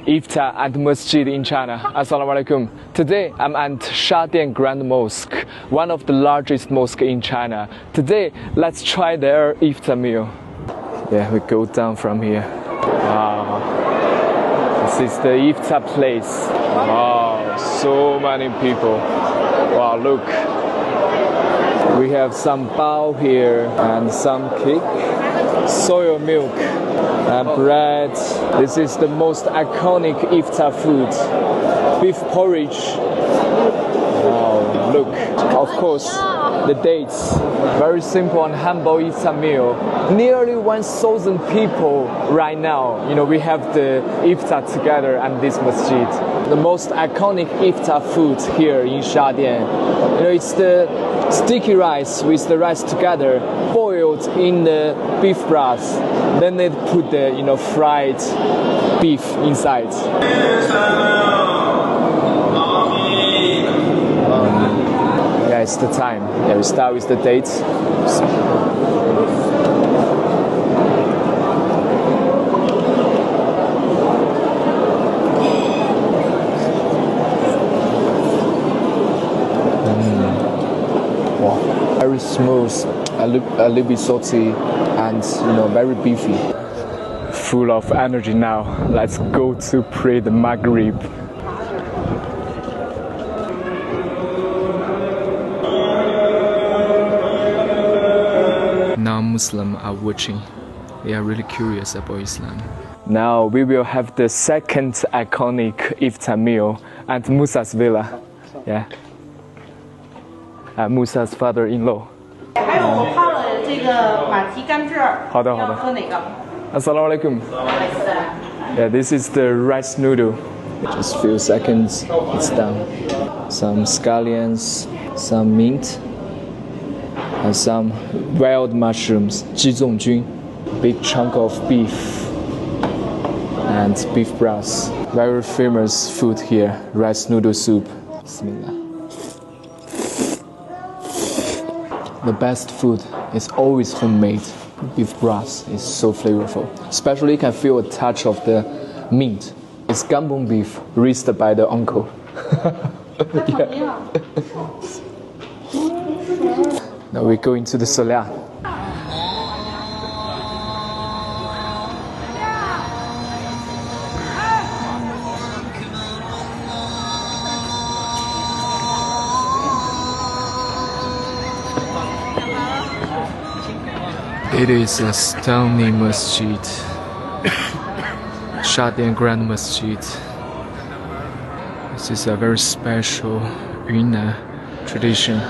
Iftar and Masjid in China. Assalamu alaikum. Today I'm at Shadain Grand Mosque, one of the largest mosques in China. Today let's try their Iftar meal. Yeah, we go down from here. Wow. This is the Iftar place. Wow, so many people. Wow, look. We have some bao here and some cake, soy milk and bread. This is the most iconic Iftar food, beef porridge. Wow, look. Of course, the dates. Very simple and humble Iftar meal. Nearly 1,000 people right now. You know, we have the Iftar together at this masjid. The most iconic Iftar food here in Shadain. You know, it's the sticky rice with the rice together, boiled in the beef broth. Then they put the fried beef inside. Yeah, it's the time. Yeah, we start with the dates. Very smooth, a little bit salty, and very beefy. Full of energy now. Let's go to pray the Maghrib. Non-Muslims are watching. They are really curious about Islam. Now we will have the second iconic Iftar meal at Musa's villa. Yeah. Musa's father-in-law. 还有我泡了这个马蹄甘蔗。好的，好的。要喝哪个 Assalamu alaikum. Yeah, this is the rice noodle. Just few seconds, it's done. Some scallions, some mint, and some wild mushrooms, 鸡枞菌, big chunk of beef, and beef broth. Very famous food here, rice noodle soup. Bismillah. The best food is always homemade. Beef broth is so flavorful. Especially you can feel a touch of the mint. It's gambong beef raised by the uncle. Yeah. Now we go into the solar. It is a stunning masjid, Shadain Grand Masjid. This is a very special Yunnan tradition.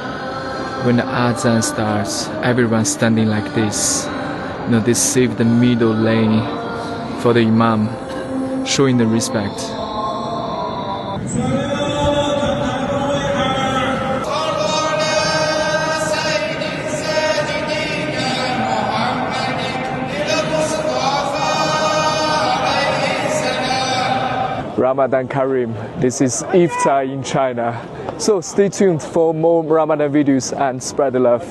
When the Azan starts, everyone standing like this. They save the middle lane for the Imam, showing the respect. Ramadan Karim. This is Iftar in China. So stay tuned for more Ramadan videos and spread the love.